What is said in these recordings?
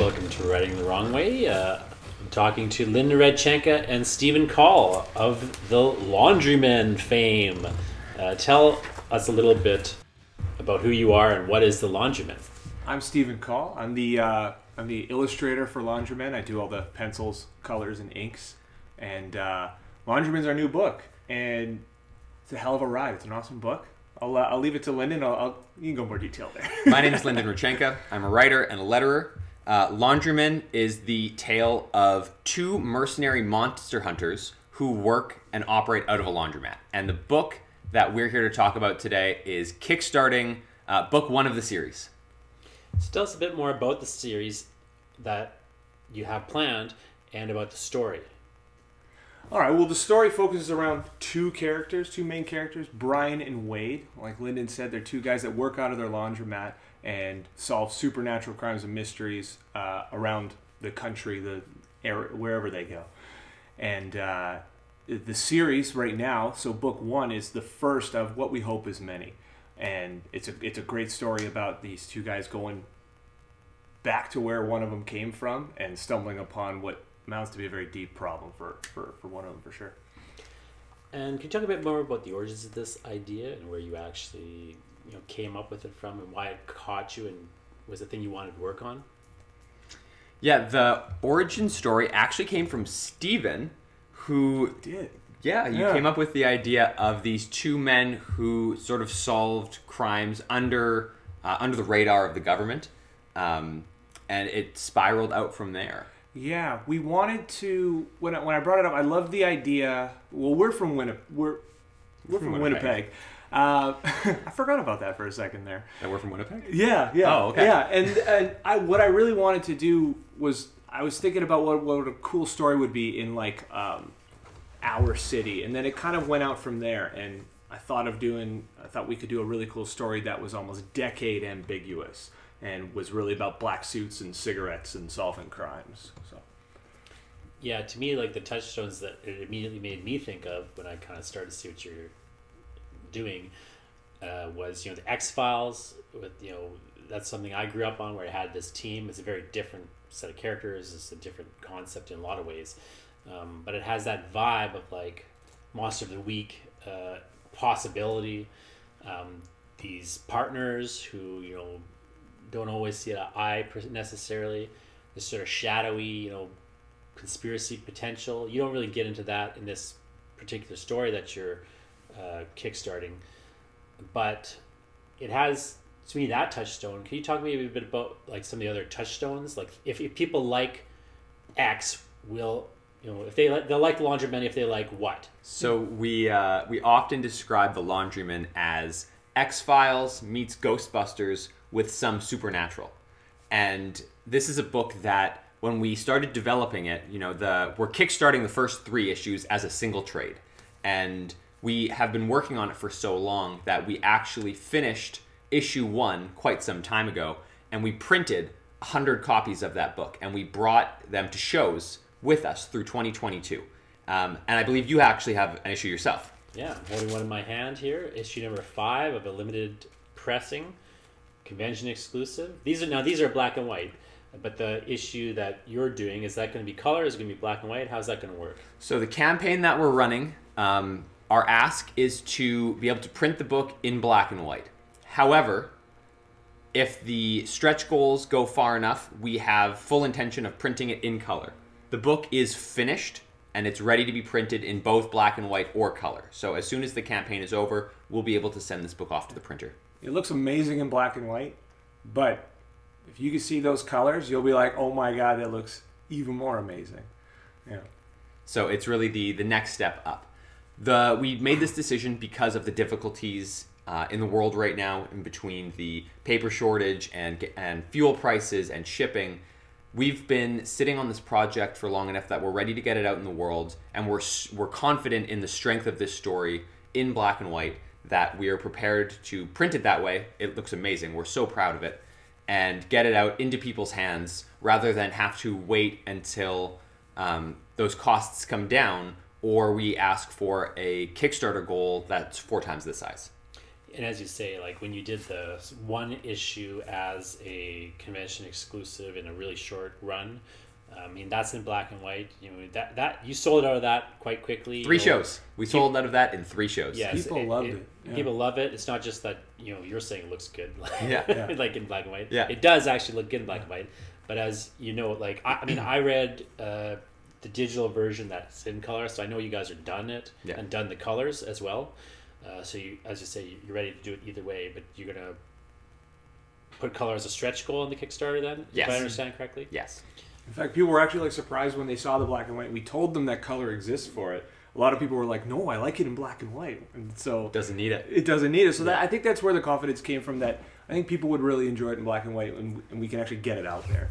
welcome to Writing the Wrong Way. I'm talking to Lyndon Radchenka and Steven Kaul of the Laundrymen fame. Tell us a little bit about who you are and what is the Laundrymen. I'm Steven Kaul. I'm the illustrator for Laundrymen. I do all the pencils, colors, and inks. And Laundrymen's our new book, and it's a hell of a ride. It's an awesome book. I'll leave it to Lyndon. You can go more detail there. My name is Lyndon Radchenka. I'm a writer and a letterer. Laundrymen is the tale of two mercenary monster hunters who work and operate out of a laundromat. And the book that we're here to talk about today is kickstarting book one of the series. So tell us a bit more about the series that you have planned and about the story. All right, well, the story focuses around two main characters, Brian and Wade. Like Lyndon said, they're two guys that work out of their laundromat and solve supernatural crimes and mysteries around the country, the area, wherever they go. And the series right now, so book one is the first of what we hope is many. And it's a great story about these two guys going back to where one of them came from and stumbling upon what amounts to be a very deep problem for one of them, for sure. And can you talk a bit more about the origins of this idea and where you actually came up with it from and why it caught you and was the thing you wanted to work on? Yeah, the origin story actually came from Steven, who did. Yeah, you came up with the idea of these two men who sort of solved crimes under the radar of the government, and it spiraled out from there. Yeah, we wanted to. When I brought it up, I loved the idea. Well, we're from Winnipeg. We're from Winnipeg. I forgot about that for a second there. And we're from Winnipeg? Yeah. Oh, okay. Yeah, what I really wanted to do was I was thinking about what a cool story would be in like our city, and then it kind of went out from there. And I thought we could do a really cool story that was almost decade ambiguous and was really about black suits and cigarettes and solving crimes. So, yeah, to me, like the touchstones that it immediately made me think of when I kind of started to see what you're doing was the X-Files. With that's something I grew up on, where I had this team. It's a very different set of characters. It's a different concept in a lot of ways, but it has that vibe of like Monster of the Week, possibility. These partners who don't always see eye to eye necessarily. This sort of shadowy, conspiracy potential. You don't really get into that in this particular story that you're kickstarting, but it has, to me, that touchstone. Can you talk maybe a bit about like some of the other touchstones? Like if people like X, if they'll like the Laundrymen if they like what? So we often describe the Laundrymen as X-Files meets Ghostbusters with some supernatural. And this is a book that when we started developing it, we're kickstarting the first 3 issues as a single trade. And we have been working on it for so long that we actually finished issue 1 quite some time ago, and we printed 100 copies of that book, and we brought them to shows with us through 2022. And I believe you actually have an issue yourself. Yeah, I'm holding one in my hand here. Issue number 5 of a limited pressing, convention exclusive. These are black and white, but the issue that you're doing, is that going to be color? Is it going to be black and white? How's that going to work? So the campaign that we're running, our ask is to be able to print the book in black and white. However, if the stretch goals go far enough, we have full intention of printing it in color. The book is finished, and it's ready to be printed in both black and white or color. So as soon as the campaign is over, we'll be able to send this book off to the printer. It looks amazing in black and white, but if you can see those colors, you'll be like, oh my God, that looks even more amazing. Yeah. So it's really the next step up. We made this decision because of the difficulties in the world right now, in between the paper shortage and fuel prices and shipping. We've been sitting on this project for long enough that we're ready to get it out in the world, and we're confident in the strength of this story in black and white, that we are prepared to print it that way. It looks amazing. We're so proud of it, and get it out into people's hands rather than have to wait until those costs come down, or we ask for a Kickstarter goal that's 4 times this size. And as you say, like when you did the one issue as a convention exclusive in a really short run, I mean that's in black and white. You know that you sold out of that quite quickly. 3 shows. We sold out of that in 3 shows. Yes, People loved it. Yeah. People love it. It's not just that you're saying it looks good, Yeah. like in black and white. Yeah. It does actually look good in black and white. But as you know, like I mean, I read the digital version that's in color, so I know you guys are done it and done the colors as well. So you, as you say, you're ready to do it either way, but you're gonna put color as a stretch goal in the Kickstarter then, Yes. if I understand correctly. Yes. In fact, people were actually like surprised when they saw the black and white. We told them that color exists for it. A lot of people were like, "No, I like it in black and white," and so Doesn't need it. it doesn't need it. So that I think that's where the confidence came from. That I think people would really enjoy it in black and white, and we can actually get it out there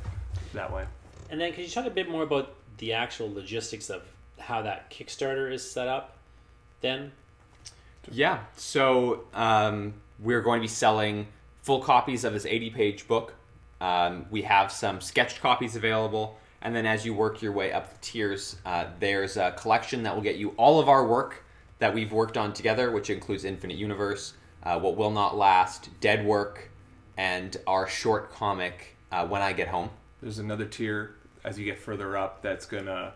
that way. And then, could you talk a bit more about the actual logistics of how that Kickstarter is set up? Then, Yeah. So we're going to be selling full copies of this 80-page book. We have some sketched copies available. And then as you work your way up the tiers, there's a collection that will get you all of our work that we've worked on together, which includes Infinite Universe, What Will Not Last, Dead Work, and our short comic, When I Get Home. There's another tier as you get further up that's gonna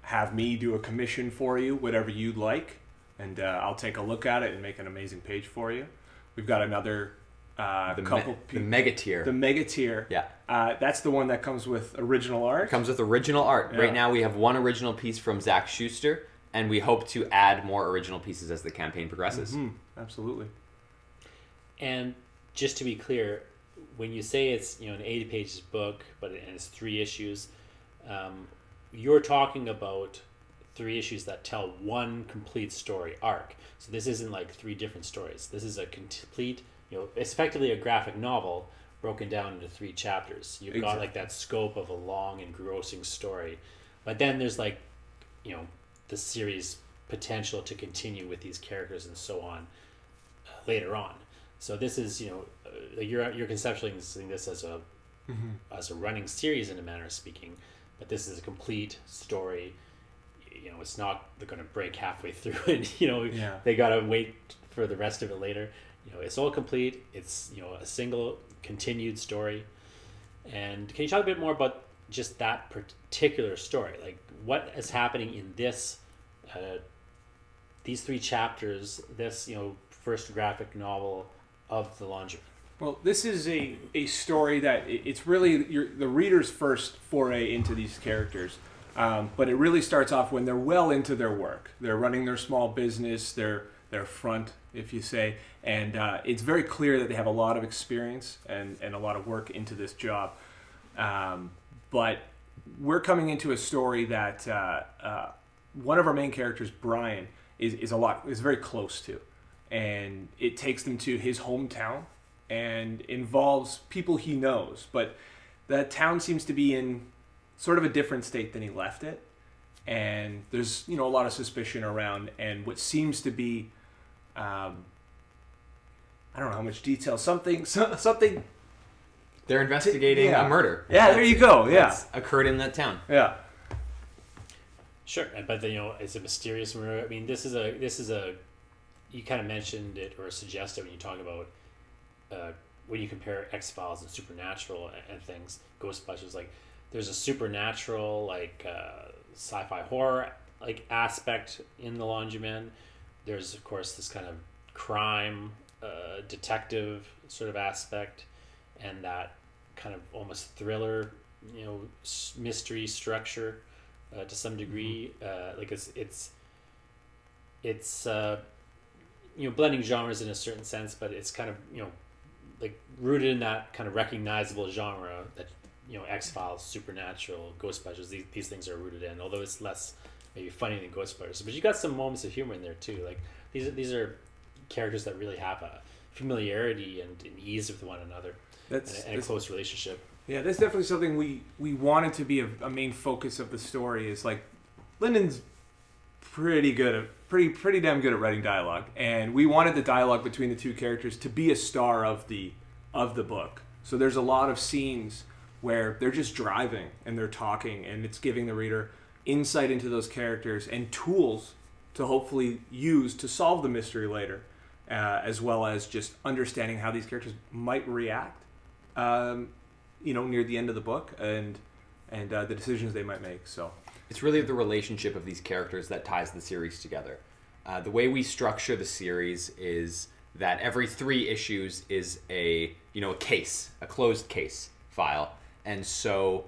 have me do a commission for you, whatever you'd like, and I'll take a look at it and make an amazing page for you. We've got another The mega tier. The mega tier. Yeah. That's the one that comes with original art. Comes with original art. Yeah. Right now we have one original piece from Zach Schuster, and we hope to add more original pieces as the campaign progresses. Mm-hmm. Absolutely. and just to be clear, when you say it's an 80-page book, but it's 3 issues, you're talking about 3 issues that tell one complete story arc. So this isn't like 3 different stories. This is a complete, it's effectively a graphic novel broken down into 3 chapters. You've got like that scope of a long, engrossing story, but then there's like, the series potential to continue with these characters and so on later on. So this is, you're conceptualizing this as a as a running series in a manner of speaking, but this is a complete story. It's not they're going to break halfway through and they got to wait for the rest of it later. It's all complete. It's a single continued story. And can you talk a bit more about just that particular story? Like what is happening in this these 3 chapters, this first graphic novel of the Laundrymen? Well, this is a story that it's really the reader's first foray into these characters. But it really starts off when they're well into their work. They're running their small business, their front, if you say, and it's very clear that they have a lot of experience and a lot of work into this job. But we're coming into a story that one of our main characters, Brian, is very close to, and it takes them to his hometown and involves people he knows, but that town seems to be in sort of a different state than he left it, and there's a lot of suspicion around, and what seems to be I don't know how much detail, something They're investigating a murder. Yeah, there you go. Yeah, that's occurred in that town. Yeah. Sure, but it's a mysterious murder. I mean, this is a. You kind of mentioned it or suggested when you talk about when you compare X-Files and Supernatural and things, Ghostbusters. Like, there's a supernatural sci-fi horror aspect in the Laundrymen. There's of course this kind of crime detective sort of aspect, and that kind of almost thriller, mystery structure to some degree. It's blending genres in a certain sense, but it's kind of rooted in that kind of recognizable genre that X-Files, Supernatural, Ghostbusters. These things are rooted in, although it's less maybe funny than Ghostbusters. But you got some moments of humor in there too. Like these are characters that really have a familiarity and an ease with one another, and a close relationship. Yeah, that's definitely something we wanted to be a main focus of the story. Is like Lyndon's pretty damn good at writing dialogue, and we wanted the dialogue between the 2 characters to be a star of the book. So there's a lot of scenes where they're just driving and they're talking, and it's giving the reader insight into those characters and tools to hopefully use to solve the mystery later. as well as just understanding how these characters might react, near the end of the book, and the decisions they might make. So it's really the relationship of these characters that ties the series together. The way we structure the series is that every 3 issues is a case, a closed case file. And so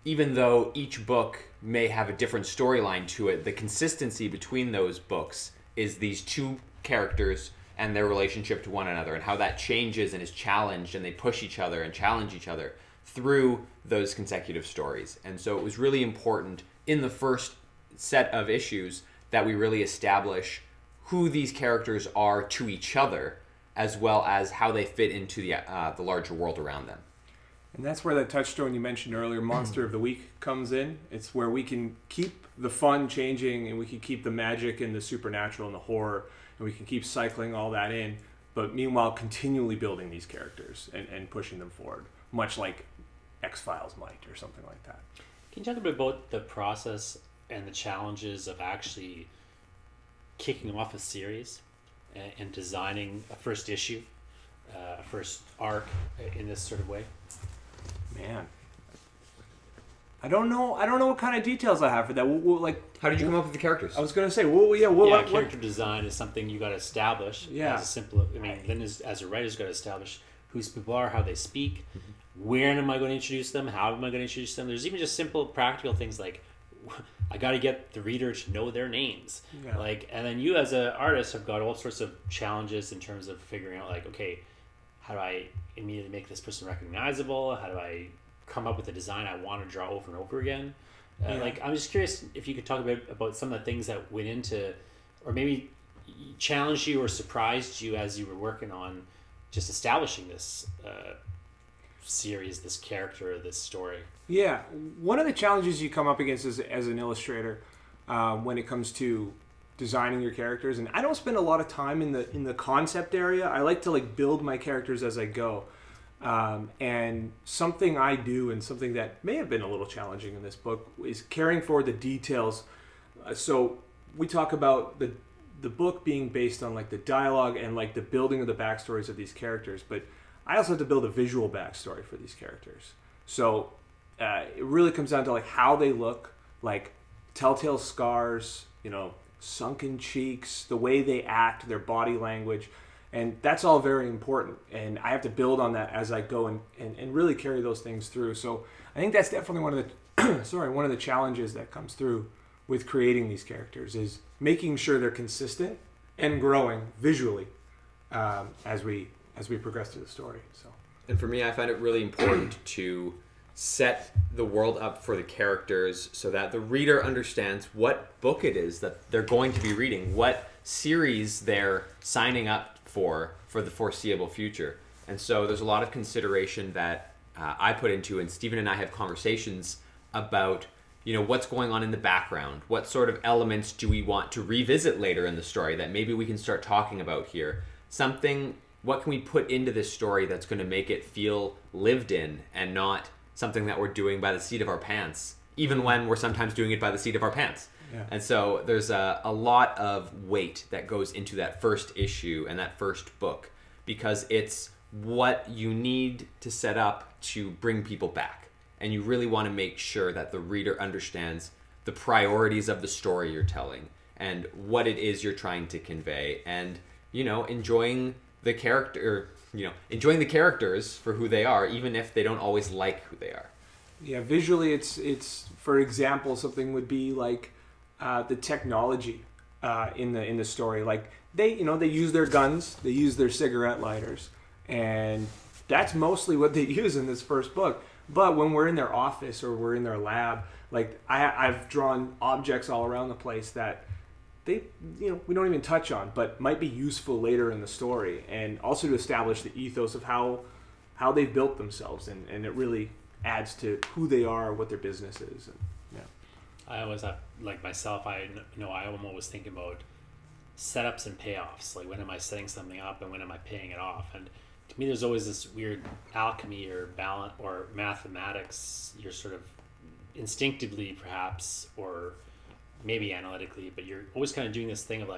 even though each book may have a different storyline to it, the consistency between those books is these 2 characters and their relationship to one another, and how that changes and is challenged, and they push each other and challenge each other through those consecutive stories. And so it was really important in the first set of issues that we really establish who these characters are to each other, as well as how they fit into the larger world around them. And that's where that touchstone you mentioned earlier, Monster of the Week, comes in. It's where we can keep the fun changing, and we can keep the magic and the supernatural and the horror, and we can keep cycling all that in, but meanwhile continually building these characters and pushing them forward, much like X-Files might, or something like that. Can you talk a bit about the process and the challenges of actually kicking off a series and designing a first issue, a first arc in this sort of way? Man, I don't know what kind of details I have for that. How did you come up with the characters? I was going to say, character design is something you got to establish. Yeah. As a simple, then as a writer's got to establish who these people are, how they speak, when am I going to introduce them, how am I going to introduce them. There's even just simple practical things like I got to get the reader to know their names. Yeah. And then you as an artist have got all sorts of challenges in terms of figuring out okay, how do I immediately make this person recognizable? How do I come up with a design I want to draw over and over again? I'm just curious if you could talk a bit about some of the things that went into, or maybe challenged you or surprised you as you were working on just establishing this series, this character, this story. Yeah, one of the challenges you come up against as an illustrator when it comes to designing your characters, and I don't spend a lot of time in the concept area. I like to build my characters as I go. And something I do, and something that may have been a little challenging in this book, is carrying forward the details. So we talk about the book being based on the dialogue and the building of the backstories of these characters, but I also have to build a visual backstory for these characters. So it really comes down to how they look, telltale scars, sunken cheeks, the way they act, their body language. And that's all very important, and I have to build on that as I go and really carry those things through. So I think that's definitely one of the challenges that comes through with creating these characters, is making sure they're consistent and growing visually as we progress through the story. So, and for me, I find it really important to set the world up for the characters so that the reader understands what book it is that they're going to be reading, what series they're signing up for the foreseeable future. And so there's a lot of consideration that I put into, and Steven and I have conversations about, what's going on in the background, what sort of elements do we want to revisit later in the story that maybe we can start talking about here. What can we put into this story that's going to make it feel lived in and not something that we're doing by the seat of our pants, even when we're sometimes doing it by the seat of our pants. Yeah. And so there's a lot of weight that goes into that first issue and that first book, because it's what you need to set up to bring people back. And you really want to make sure that the reader understands the priorities of the story you're telling and what it is you're trying to convey, and enjoying the characters for who they are, even if they don't always like who they are. Yeah, visually it's for example, something would be the technology in the story. They use their guns, they use their cigarette lighters, and that's mostly what they use in this first book. But when we're in their office or we're in their lab, I've drawn objects all around the place that we don't even touch on, but might be useful later in the story, and also to establish the ethos of how they've built themselves, and it really adds to who they are, what their business is. And, yeah. I always have, myself, I'm always thinking about setups and payoffs. When am I setting something up and when am I paying it off? And to me, there's always this weird alchemy or balance or mathematics. You're sort of instinctively, perhaps, or maybe analytically, but you're always kind of doing this thing of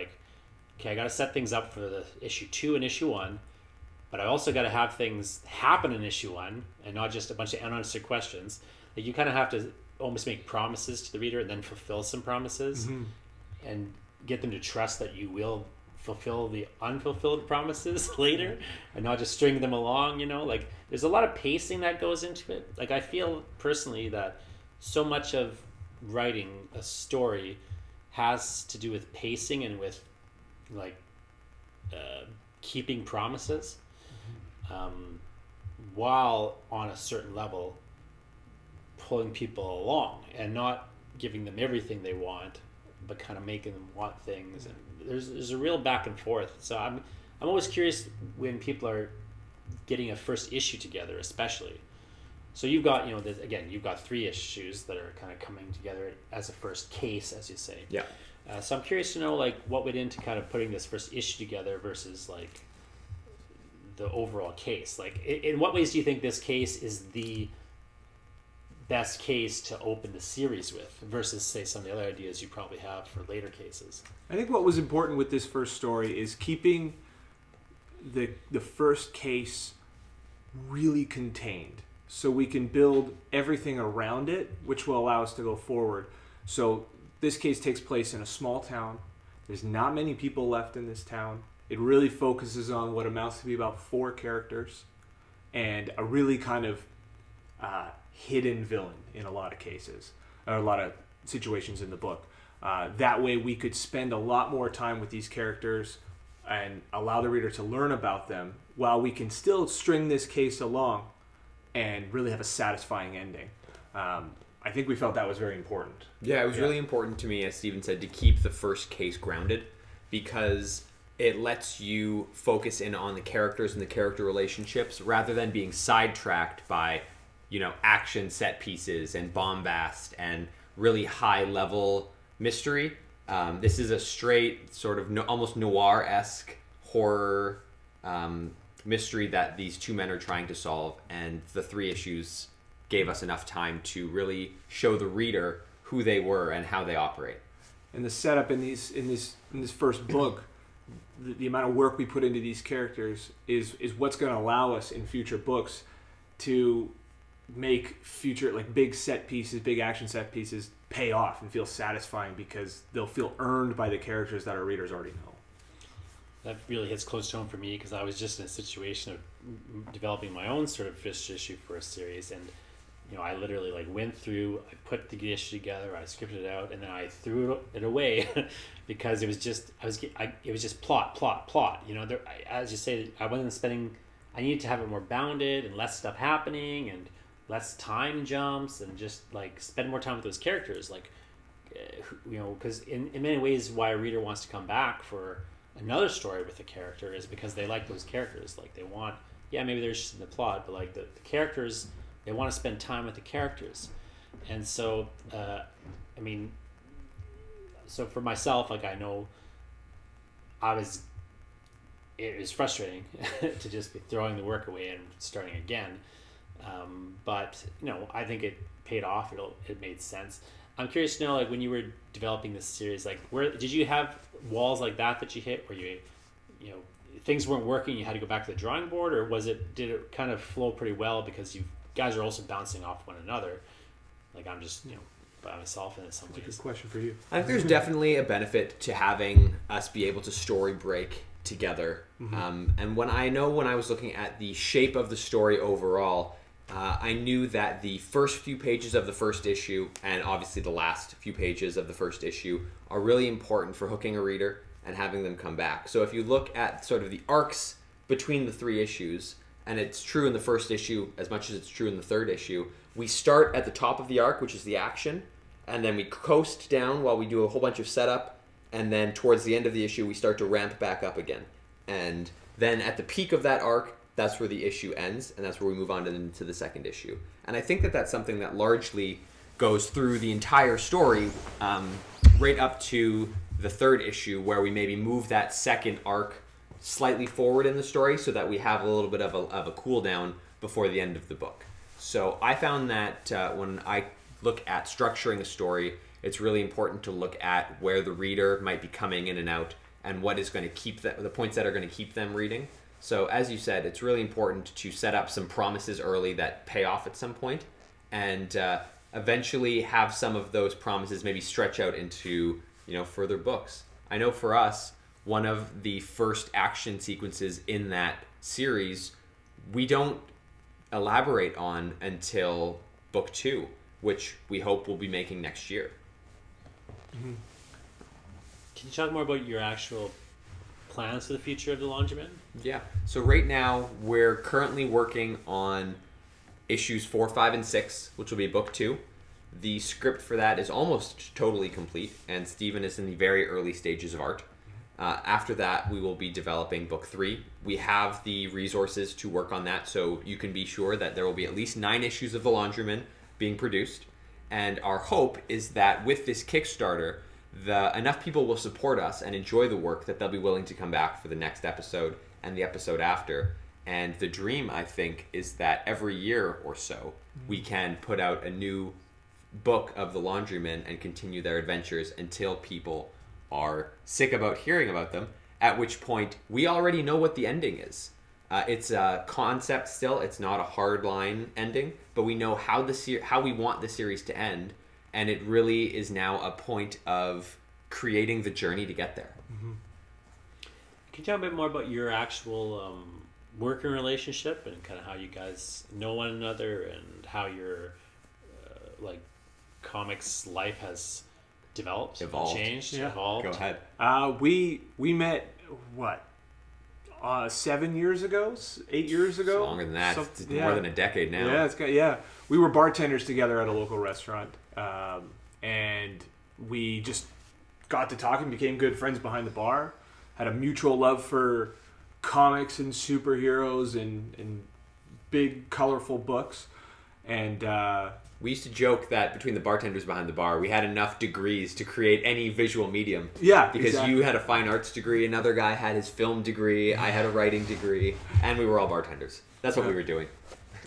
okay, I got to set things up for the issue 2 and issue 1, but I also got to have things happen in issue 1 and not just a bunch of unanswered questions. Like, you kind of have to almost make promises to the reader and then fulfill some promises and get them to trust that you will fulfill the unfulfilled promises later and not just string them along, like there's a lot of pacing that goes into it. Like, I feel personally that so much of writing a story has to do with pacing and with like keeping promises, while on a certain level pulling people along and not giving them everything they want, but kind of making them want things. And there's a real back and forth. So I'm always curious when people are getting a first issue together, especially. So you've got, you've got 3 issues that are kind of coming together as a first case, as you say. Yeah. So I'm curious to know, like, what went into kind of putting this first issue together versus like the overall case. Like, in what ways do you think this case is the best case to open the series with versus, say, some of the other ideas you probably have for later cases? I think what was important with this first story is keeping the first case really contained, so we can build everything around it, which will allow us to go forward. So this case takes place in a small town. There's not many people left in this town. It really focuses on what amounts to be about 4 characters and a really kind of hidden villain in a lot of cases, or a lot of situations in the book. That way we could spend a lot more time with these characters and allow the reader to learn about them while we can still string this case along and really have a satisfying ending. I think we felt that was very important. Yeah, it was really important to me, as Steven said, to keep the first case grounded, because it lets you focus in on the characters and the character relationships rather than being sidetracked by, action set pieces and bombast and really high level mystery. This is a straight sort of almost noir-esque horror mystery that these 2 men are trying to solve, and the 3 issues gave us enough time to really show the reader who they were and how they operate. And the setup in this first book, the amount of work we put into these characters is what's going to allow us in future books to make future, like, big set pieces, big action set pieces pay off and feel satisfying, because they'll feel earned by the characters that our readers already know. That really hits close to home for me, because I was just in a situation of developing my own sort of first issue for a series, and I literally went through, I put the issue together, I scripted it out, and then I threw it away because it was just plot. As you say, I wasn't spending. I needed to have it more bounded and less stuff happening and less time jumps, and just spend more time with those characters, because in many ways why a reader wants to come back for another story with a character is because they like those characters. Like, they want, maybe they're just in the plot, but the characters, they want to spend time with the characters. And so so for myself, I know it was frustrating to just be throwing the work away and starting again. But I think it paid off. It made sense. I'm curious to know, when you were developing this series, where did you have walls like that you hit, where you things weren't working, you had to go back to the drawing board, or did it kind of flow pretty well because you guys are also bouncing off one another? I'm just by myself in some ways. That's a good question for you. I think there's definitely a benefit to having us be able to story break together. And when I was looking at the shape of the story overall, I knew that the first few pages of the first issue, and obviously the last few pages of the first issue, are really important for hooking a reader and having them come back. So if you look at sort of the arcs between the 3 issues, and it's true in the first issue as much as it's true in the third issue, we start at the top of the arc, which is the action, and then we coast down while we do a whole bunch of setup, and then towards the end of the issue we start to ramp back up again. And then at the peak of that arc, that's where the issue ends, and that's where we move on into the second issue. And I think that that's something that largely goes through the entire story, right up to the third issue, where we maybe move that second arc slightly forward in the story so that we have a little bit of a cool down before the end of the book. So I found that when I look at structuring a story, it's really important to look at where the reader might be coming in and out and what is going to keep the points that are going to keep them reading. So as you said, it's really important to set up some promises early that pay off at some point, and eventually have some of those promises maybe stretch out into further books. I know for us, one of the first action sequences in that series, we don't elaborate on until book 2, which we hope we'll be making next year. Mm-hmm. Can you talk more about your actual plans for the future of the Laundrymen? Yeah. So right now, we're currently working on issues 4, 5, and 6, which will be book 2. The script for that is almost totally complete, and Steven is in the very early stages of art. After that, we will be developing book 3. We have the resources to work on that, so you can be sure that there will be at least 9 issues of The Laundrymen being produced. And our hope is that with this Kickstarter, enough people will support us and enjoy the work that they'll be willing to come back for the next episode and the episode after. And the dream, I think, is that every year or so, we can put out a new book of The Laundrymen and continue their adventures until people are sick about hearing about them, at which point we already know what the ending is. It's a concept still. It's not a hard line ending, but we know how we want the series to end, and it really is now a point of creating the journey to get there. Mm-hmm. Can you tell a bit more about your actual working relationship and kind of how you guys know one another and how your comics life has developed, changed, evolved? Go ahead. We met 7 years ago, 8 years ago. It's longer than that. It's more than a decade now. We were bartenders together at a local restaurant, and we just got to talking, became good friends behind the bar, had a mutual love for comics and superheroes and big colorful books, and we used to joke that between the bartenders behind the bar, we had enough degrees to create any visual medium. Yeah, because exactly. You had a fine arts degree, another guy had his film degree, I had a writing degree, and we were all bartenders. That's what we were doing.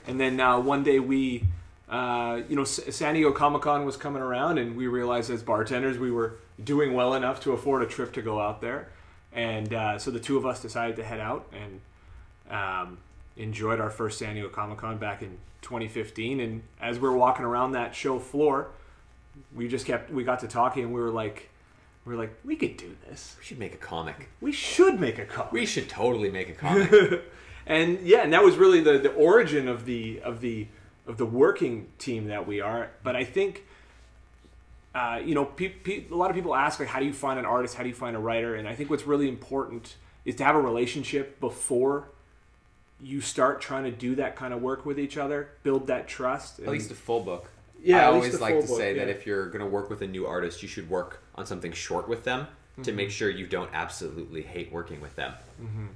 And then one day we, San Diego Comic-Con was coming around, and we realized as bartenders we were doing well enough to afford a trip to go out there. And so the two of us decided to head out and enjoyed our first San Diego Comic-Con back in 2015. And as we were walking around that show floor, we got to talking, and we were like, we could do this. We should make a comic. We should make a comic. We should totally make a comic. And that was really the origin of the working team that we are. But I think a lot of people ask, like, how do you find an artist? How do you find a writer? And I think what's really important is to have a relationship before you start trying to do that kind of work with each other, build that trust. At least a full book. Yeah, I always like to say that if you're going to work with a new artist, you should work on something short with them to make sure you don't absolutely hate working with them. Mm-hmm.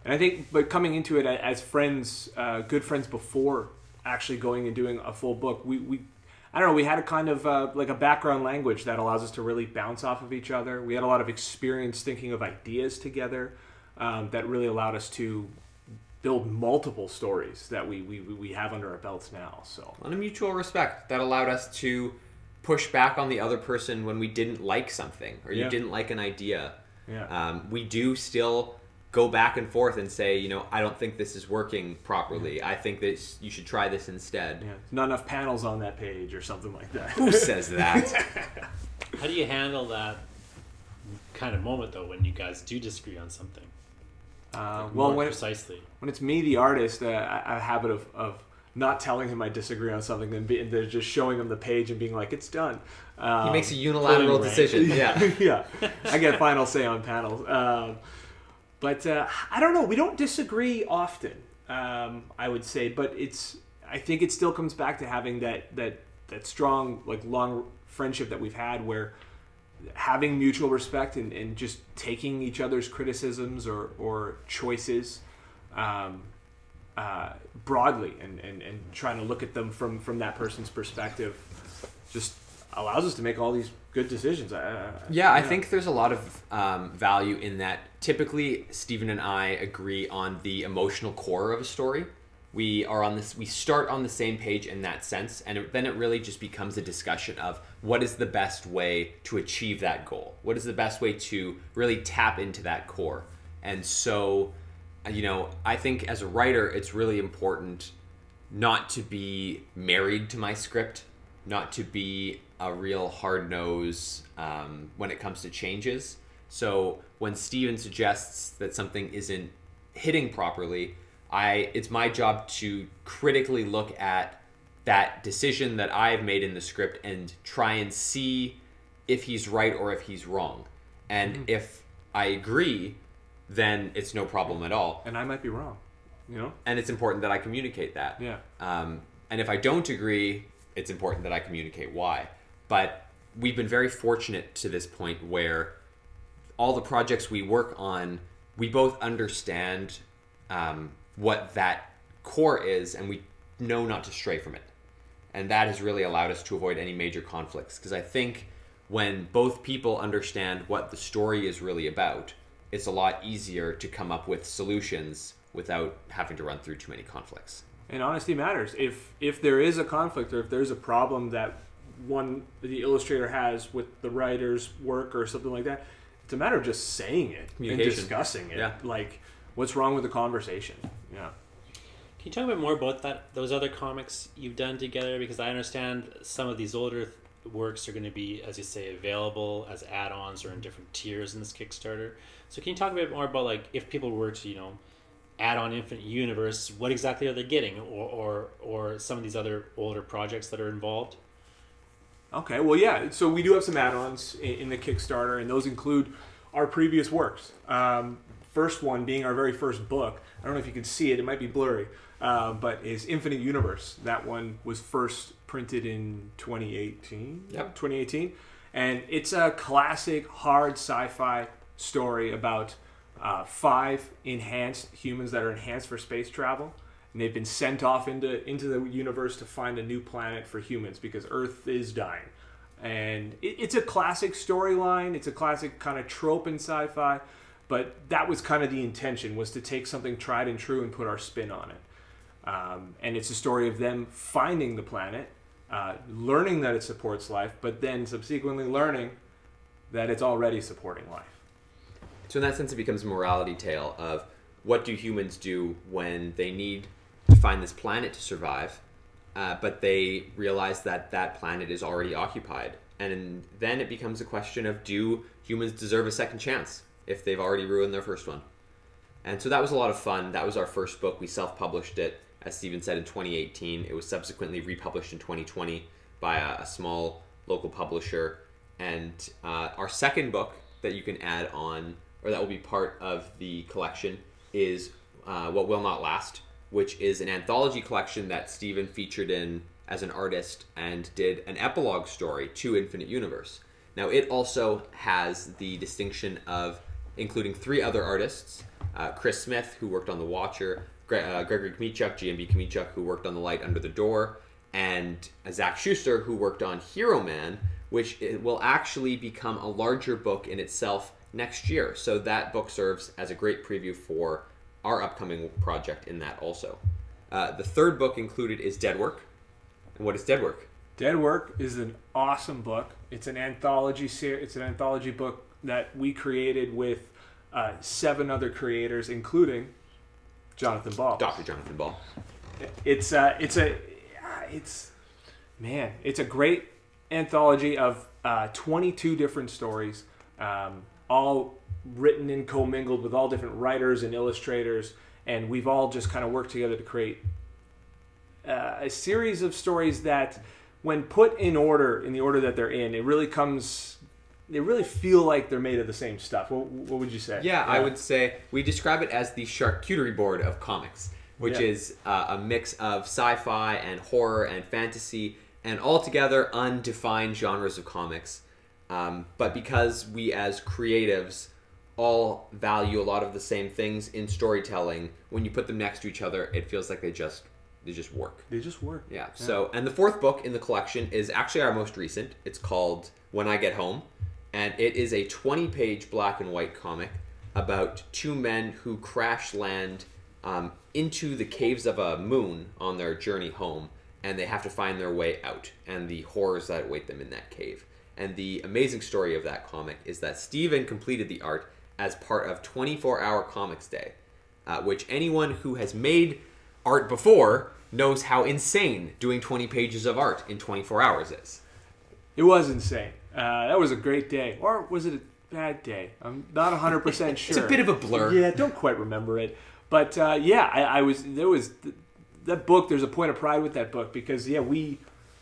And I think, but coming into it as friends, good friends before actually going and doing a full book, we had a kind of like a background language that allows us to really bounce off of each other. We had a lot of experience thinking of ideas together that really allowed us to build multiple stories that we have under our belts now. So, on a mutual respect that allowed us to push back on the other person when we didn't like something or you didn't like an idea. Yeah. We do still go back and forth and say, I don't think this is working properly. Yeah. I think that you should try this instead. Yeah. Not enough panels on that page or something like that. Who says that? How do you handle that kind of moment, though, when you guys do disagree on something? Precisely. When it's me, the artist, I have a habit of not telling him I disagree on something, then they're just showing him the page and being like, it's done. He makes a unilateral decision. Yeah. Yeah. I get final say on panels. But I don't know. We don't disagree often, I would say. But I think it still comes back to having that strong, like, long friendship that we've had, where having mutual respect and just taking each other's criticisms or choices broadly and trying to look at them from that person's perspective just allows us to make all these good decisions. I think there's a lot of value in that. Typically, Steven and I agree on the emotional core of a story, we are on this, we start on the same page in that sense, and then it really just becomes a discussion of what is the best way to achieve that goal, what is the best way to really tap into that core. And so, I think as a writer, it's really important not to be married to my script, not to be a real hard nose when it comes to changes. So when Steven suggests that something isn't hitting properly, it's my job to critically look at that decision that I've made in the script and try and see if he's right or if he's wrong. And if I agree, then it's no problem at all. And I might be wrong, And it's important that I communicate that. Yeah. And if I don't agree, it's important that I communicate why. But we've been very fortunate to this point where all the projects we work on, we both understand what that core is, and we know not to stray from it. And that has really allowed us to avoid any major conflicts. Because I think when both people understand what the story is really about, it's a lot easier to come up with solutions without having to run through too many conflicts. And honesty matters. If there is a conflict, or if there's a problem that the illustrator has with the writer's work or something like that, it's a matter of just saying it and discussing it. Yeah. Like, what's wrong with the conversation? Yeah. Can you talk a bit more about those other comics you've done together? Because I understand some of these older works are going to be, as you say, available as add-ons or in different tiers in this Kickstarter. So can you talk a bit more about, like, if people were to, add on Infinite Universe, what exactly are they getting, or some of these other older projects that are involved? Okay, well, yeah. So we do have some add-ons in the Kickstarter, and those include our previous works. First one being our very first book. I don't know if you can see it; it might be blurry, but is Infinite Universe. That one was first printed in 2018. Yep. 2018, and it's a classic hard sci-fi story about 5 enhanced humans that are enhanced for space travel, and they've been sent off into the universe to find a new planet for humans because Earth is dying. And it's a classic storyline. It's a classic kind of trope in sci-fi, but that was kind of the intention, was to take something tried and true and put our spin on it. And it's a story of them finding the planet, learning that it supports life, but then subsequently learning that it's already supporting life. So in that sense, it becomes a morality tale of what do humans do when they need to find this planet to survive, but they realize that that planet is already occupied. And then it becomes a question of, do humans deserve a second chance if they've already ruined their first one? And so that was a lot of fun. That was our first book. We self-published it, as Steven said, in 2018. It was subsequently republished in 2020 by a small local publisher. And our second book that you can add on, or that will be part of the collection, is What Will Not Last, which is an anthology collection that Steven featured in as an artist and did an epilogue story to Infinite Universe. Now, it also has the distinction of including 3 other artists, Chris Smith, who worked on The Watcher, Gregory Kmichuk, GMB Kmichuk, who worked on The Light Under the Door, and Zach Schuster, who worked on Hero Man, which it will actually become a larger book in itself next year. So that book serves as a great preview for our upcoming project in that also. The third book included is Dead Work. And what is Dead Work? Dead Work is an awesome book. It's an anthology It's an anthology book that we created with 7 other creators, including Jonathan Ball. Dr. Jonathan Ball. It's a great anthology of 22 different stories, all written and commingled with all different writers and illustrators, and we've all just kind of worked together to create a series of stories that, when put in order, in the order that they're in, they really feel like they're made of the same stuff. What would you say? Yeah, I would say we describe it as the charcuterie board of comics, which is a mix of sci-fi and horror and fantasy and altogether undefined genres of comics. But because we as creatives all value a lot of the same things in storytelling, when you put them next to each other, it feels like they just work. They just work. Yeah. So, and the fourth book in the collection is actually our most recent. It's called When I Get Home, and it is a 20-page black and white comic about 2 men who crash land into the caves of a moon on their journey home, and they have to find their way out and the horrors that await them in that cave. And the amazing story of that comic is that Steven completed the art as part of 24-Hour Comics Day, which anyone who has made art before knows how insane doing 20 pages of art in 24 hours is. It was insane. That was a great day. Or was it a bad day? I'm not 100% sure. It's a bit of a blur. Yeah, don't quite remember it. But that book, there's a point of pride with that book because, we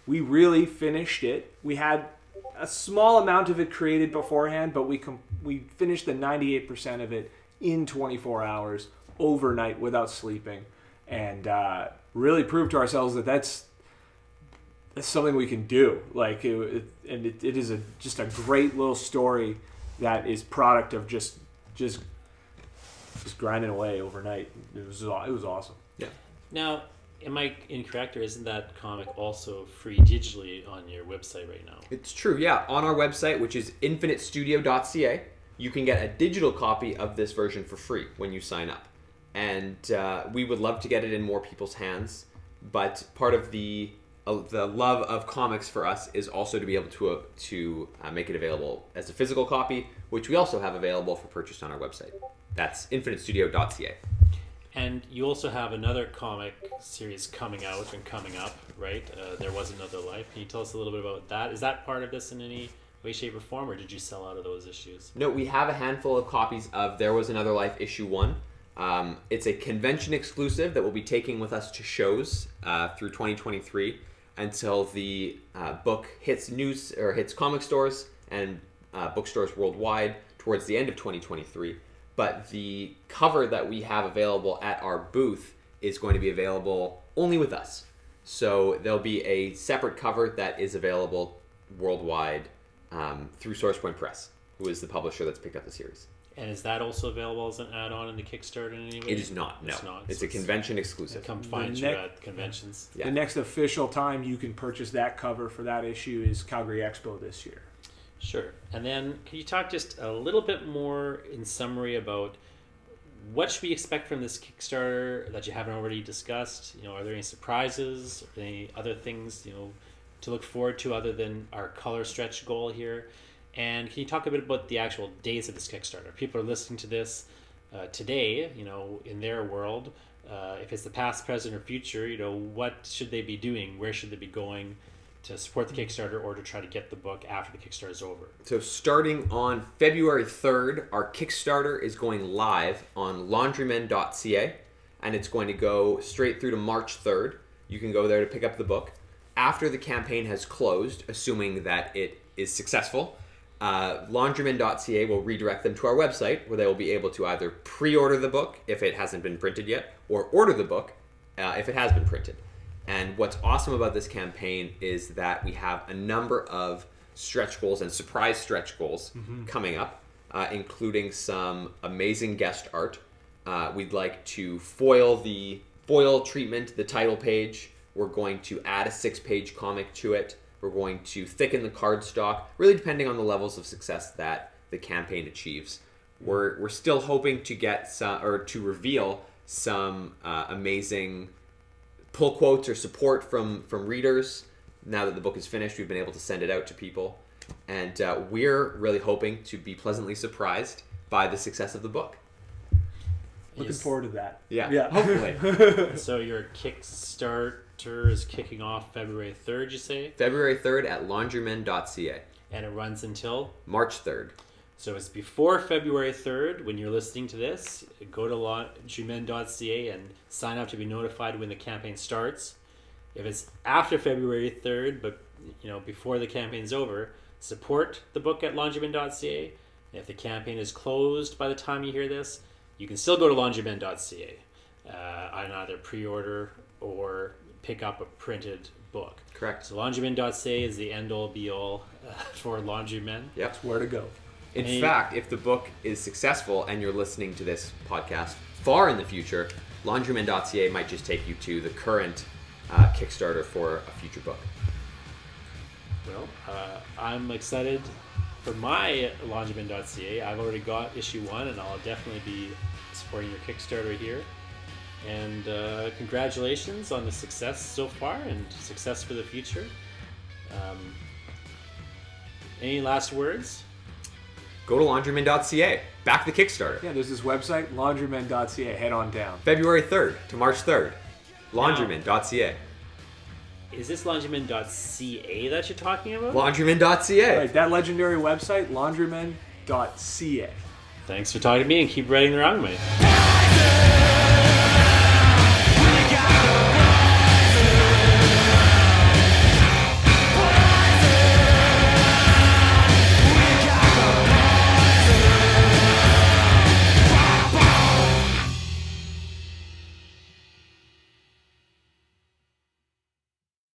really finished it. We had a small amount of it created beforehand, but we finished the 98% of it in 24 hours overnight without sleeping, and really proved to ourselves that that's something we can do. Like it is just a great little story that is product of just grinding away overnight. It was awesome. Yeah. Now, am I incorrect, or isn't that comic also free digitally on your website right now? It's true, yeah. On our website, which is infinitestudio.ca, you can get a digital copy of this version for free when you sign up. And we would love to get it in more people's hands, but part of the love of comics for us is also to be able to make it available as a physical copy, which we also have available for purchase on our website. That's infinitestudio.ca. And you also have another comic series coming out, right? There Was Another Life. Can you tell us a little bit about that? Is that part of this in any way, shape, or form, or did you sell out of those issues? No, we have a handful of copies of There Was Another Life issue 1. It's a convention exclusive that we'll be taking with us to shows through 2023 until the book hits comic stores and bookstores worldwide towards the end of 2023. But the cover that we have available at our booth is going to be available only with us. So there'll be a separate cover that is available worldwide through SourcePoint Press, who is the publisher that's picked up the series. And is that also available as an add-on in the Kickstarter in any way? It is not, no. It's not. It's a convention exclusive. Come find you at conventions. Yeah. The next official time you can purchase that cover for that issue is Calgary Expo this year. Sure. And then can you talk just a little bit more in summary about what should we expect from this Kickstarter that you haven't already discussed? Are there any surprises, or any other things, to look forward to other than our color stretch goal here? And can you talk a bit about the actual days of this Kickstarter? People are listening to this today, in their world. If it's the past, present, or future, what should they be doing? Where should they be going to support the Kickstarter or to try to get the book after the Kickstarter is over? So starting on February 3rd, our Kickstarter is going live on Laundrymen.ca, and it's going to go straight through to March 3rd. You can go there to pick up the book. After the campaign has closed, assuming that it is successful, Laundrymen.ca will redirect them to our website, where they will be able to either pre-order the book if it hasn't been printed yet, or order the book if it has been printed. And what's awesome about this campaign is that we have a number of stretch goals and surprise stretch goals coming up, including some amazing guest art. We'd like to foil the foil treatment, the title page. We're going to add a 6-page comic to it. We're going to thicken the cardstock, really depending on the levels of success that the campaign achieves. We're still hoping to get to reveal some amazing pull quotes or support from readers. Now that the book is finished, we've been able to send it out to people, and we're really hoping to be pleasantly surprised by the success of the book. Looking forward to that. Yeah. Hopefully. So your Kickstarter is kicking off February 3rd, you say? February 3rd at laundrymen.ca. And it runs until? March 3rd. So it's before February 3rd when you're listening to this. Go to laundrymen.ca and sign up to be notified when the campaign starts. If it's after February 3rd, but before the campaign's over, support the book at laundrymen.ca. If the campaign is closed by the time you hear this, you can still go to laundrymen.ca and either pre-order or pick up a printed book. Correct. So laundrymen.ca is the end-all be-all for Laundrymen. Yep. That's where to go. In fact, if the book is successful and you're listening to this podcast far in the future, laundrymen.ca might just take you to the current Kickstarter for a future book. Well, I'm excited for my laundrymen.ca. I've already got issue 1, and I'll definitely be supporting your Kickstarter here. And congratulations on the success so far and success for the future. Any last words? Go to laundrymen.ca. Back the Kickstarter. Yeah, there's this website, laundrymen.ca. Head on down. February 3rd to March 3rd. Laundrymen.ca. Is this laundrymen.ca that you're talking about? Laundrymen.ca. Right, that legendary website, laundrymen.ca. Thanks for talking to me and keep writing the wrong way.